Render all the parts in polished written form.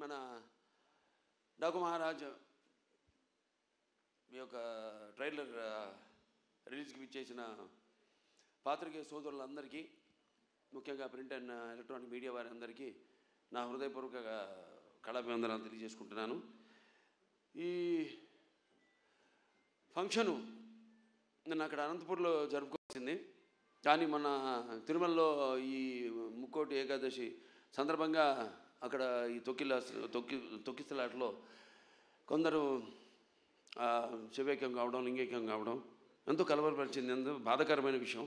మన డాకు మహారాజ్ మీ యొక్క ట్రైలర్ రిలీజ్కి ఇచ్చేసిన పాత్రికేయ సోదరులందరికీ, ముఖ్యంగా ప్రింట్ అండ్ ఎలక్ట్రానిక్ మీడియా వారందరికీ నా హృదయపూర్వక కళాభివందనాలు తెలియజేసుకుంటున్నాను. ఈ ఫంక్షను నిన్న అక్కడ అనంతపూర్లో జరుపుకోవాల్సింది, కానీ మన తిరుమలలో ఈ ముక్కోటి ఏకాదశి సందర్భంగా అక్కడ ఈ తొక్కిసలాటలో కొందరు శివైక్యం కావడం, లింగైక్యం కావడం ఎంతో కలవరపరిచింది, ఎంతో బాధాకరమైన విషయం.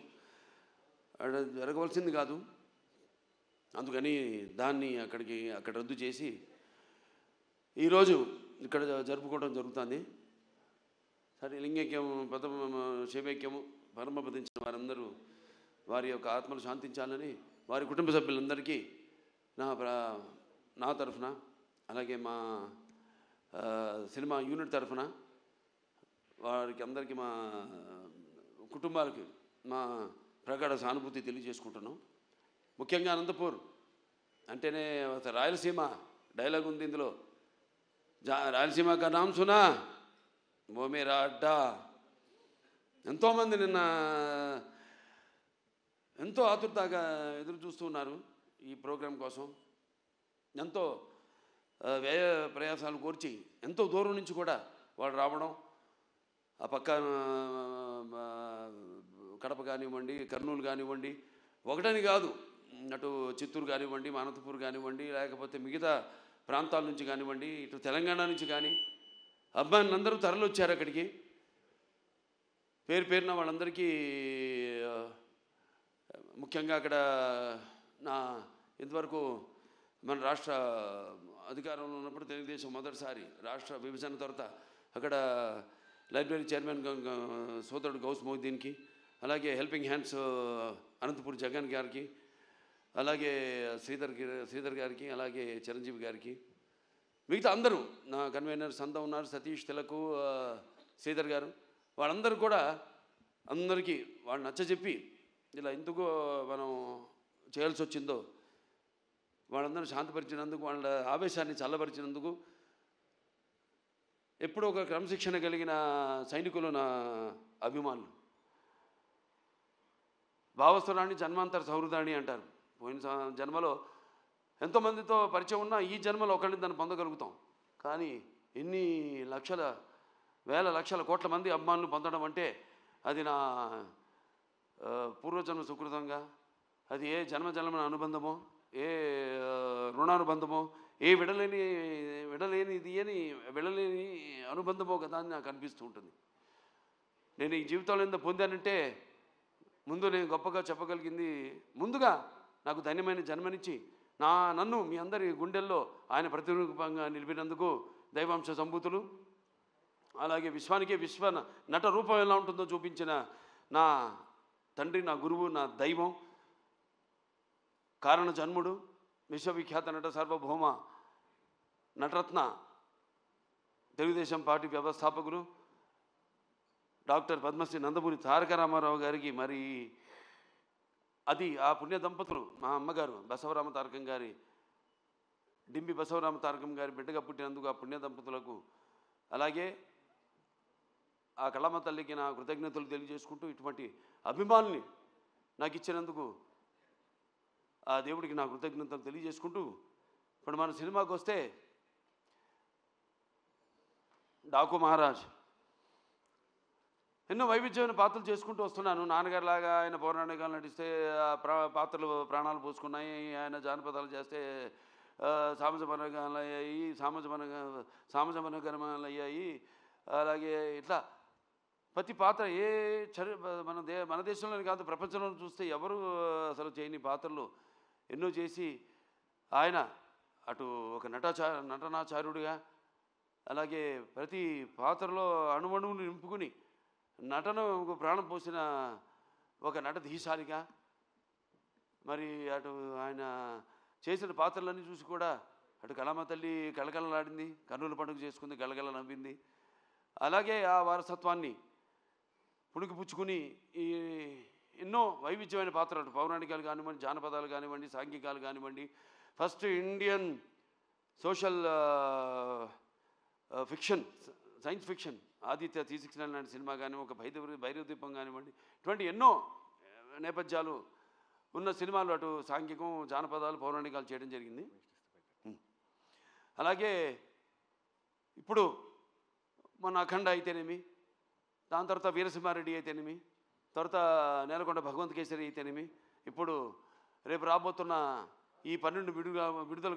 అక్కడ జరగవలసింది కాదు, అందుకని దాన్ని అక్కడ రద్దు చేసి ఈరోజు ఇక్కడ జరుపుకోవడం జరుగుతుంది. సరే, లింగైక్యం శివైక్యము పరమపదించిన వారందరూ వారి యొక్క ఆత్మలు శాంతించాలని వారి కుటుంబ సభ్యులందరికీ నా తరఫున, అలాగే మా సినిమా యూనిట్ తరఫున వారికి అందరికీ, మా కుటుంబాలకి మా ప్రగాఢ సానుభూతి తెలియజేసుకుంటున్నాం. ముఖ్యంగా అనంతపూర్ అంటేనే రాయలసీమ డైలాగ్ ఉంది ఇందులో, రాయలసీమ కా నామ్ సునా ఓ మేరా అడ్డా. ఎంతోమంది నిన్న ఎంతో ఆతురతగా ఎదురు చూస్తున్నారు ఈ ప్రోగ్రాం కోసం. ఎంతో వ్యయ ప్రయాసాలు కోర్చి ఎంతో దూరం నుంచి కూడా వాళ్ళు రావడం, ఆ పక్క కడప కానివ్వండి, కర్నూలు కానివ్వండి, ఒకటని కాదు, అటు చిత్తూరు కానివ్వండి, అనంతపూర్ కానివ్వండి, లేకపోతే మిగతా ప్రాంతాల నుంచి కానివ్వండి, ఇటు తెలంగాణ నుంచి కానీ అబ్బాయిలందరూ తరలొచ్చారు అక్కడికి. పేరున వాళ్ళందరికీ, ముఖ్యంగా అక్కడ ఇంతవరకు మన రాష్ట్ర అధికారంలో ఉన్నప్పుడు తెలుగుదేశం మొదటిసారి రాష్ట్ర విభజన తర్వాత అక్కడ లైబ్రరీ చైర్మన్ సోదరుడు గౌస్ మొహిద్దీన్కి, అలాగే హెల్పింగ్ హ్యాండ్స్ అనంతపూర్ జగన్ గారికి, అలాగే శ్రీధర్ గారికి, అలాగే చిరంజీవి గారికి, మిగతా అందరూ నా కన్వీనర్స్ అంతా ఉన్నారు, సతీష్ తిలకు, శ్రీధర్ గారు, వాళ్ళందరూ కూడా అందరికీ వాళ్ళు నచ్చజెప్పి ఇలా ఎందుకు మనం చేయాల్సి వచ్చిందో వాళ్ళందరూ శాంతపరిచినందుకు, వాళ్ళ ఆవేశాన్ని చల్లబరిచినందుకు, ఎప్పుడూ ఒక క్రమశిక్షణ కలిగిన సైనికులు నా అభిమానులు. భావస్వరాన్ని జన్మాంతర సౌహృదాన్ని అంటారు. పోయిన జన్మలో ఎంతోమందితో పరిచయం ఉన్నా ఈ జన్మలో ఒకరిని దాన్ని పొందగలుగుతాం. కానీ ఎన్ని లక్షల, వేల లక్షల కోట్ల మంది అభిమానులు పొందడం అంటే అది నా పూర్వజన్మ సుకృతంగా, అది ఏ జన్మజన్మన అనుబంధమో, ఏ రుణానుబంధమో, ఏ విడలేని అనుబంధమో కదా అని నాకు అనిపిస్తూ ఉంటుంది. నేను ఈ జీవితంలో ఎంత పొందానంటే, ముందు నేను గొప్పగా చెప్పగలిగింది, ముందుగా నాకు ధన్యమైన జన్మనిచ్చి నన్ను మీ అందరి గుండెల్లో ఆయన ప్రతిరూపంగా నిలిపినందుకు దైవాంశ సంభూతులు, అలాగే విశ్వానికే విశ్వ నట రూపం ఎలా ఉంటుందో చూపించిన నా తండ్రి, నా గురువు, నా దైవం, కారణ జన్ముడు, విశ్వవిఖ్యాత నట సార్వభౌమ నటరత్న, తెలుగుదేశం పార్టీ వ్యవస్థాపకులు డాక్టర్ పద్మశ్రీ నందమూరి తారక రామారావు గారికి, మరి అది ఆ పుణ్య దంపతులు, మా అమ్మగారు బసవరామ తారకం గారి, డింబి బసవరామ తారకం గారి బిడ్డగా పుట్టినందుకు ఆ పుణ్య దంపతులకు, అలాగే ఆ కళమ్మ తల్లికి నా కృతజ్ఞతలు తెలియజేసుకుంటూ, ఇటువంటి అభిమానుల్ని నాకు ఇచ్చినందుకు ఆ దేవుడికి నా కృతజ్ఞతలు తెలియజేసుకుంటూ, ఇప్పుడు మన సినిమాకి వస్తే డాకు మహారాజ్ ఎన్నో వైవిధ్యమైన పాత్రలు చేసుకుంటూ వస్తున్నాను. నాన్నగారిలాగా ఆయన పౌరాణికాలు నటిస్తే పాత్రలు ప్రాణాలు పోసుకున్నాయి, ఆయన జానపదాలు చేస్తే సామాజ మనోగరమాలు అయ్యాయి. అలాగే ఇట్లా ప్రతి పాత్ర మన దేశంలోనే కాదు, ప్రపంచంలో చూస్తే ఎవరు అసలు చేయని పాత్రలు ఎన్నో చేసి ఆయన అటు ఒక నటనాచార్యుడిగా, అలాగే ప్రతి పాత్రలో అణువణువును నింపుకుని నటన ప్రాణం పోసిన ఒక నటధీశాలిగా, మరి అటు ఆయన చేసిన పాత్రలన్నీ చూసి కూడా అటు కళమ్మ తల్లి కళకళలాడింది, కన్నుల పండుగ చేసుకుంది, గలగల నవ్వింది. అలాగే ఆ వారసత్వాన్ని పుణికిపుచ్చుకుని ఈ ఎన్నో వైవిధ్యమైన పాత్రలు, పౌరాణికాలు కానివ్వండి, జానపదాలు కానివ్వండి, సాంఘికాలు కానివ్వండి, first Indian social fiction, science fiction, Aditya 369 లాంటి సినిమా కానీ, ఒక భైరవ దీపం కానివ్వండి, ఇటువంటి ఎన్నో నేపథ్యాలు ఉన్న సినిమాలు, అటు సాంఘికం, జానపదాలు, పౌరాణికాలు చేయడం జరిగింది. అలాగే ఇప్పుడు మన అఖండ అయితేనేమి, దాని తర్వాత వీరసింహారెడ్డి అయితేనేమి, తర్వాత నేలకొండ భగవంత్ కేసరి అయితేనేమి, ఇప్పుడు రేపు రాబోతున్న ఈ 12 విడుదల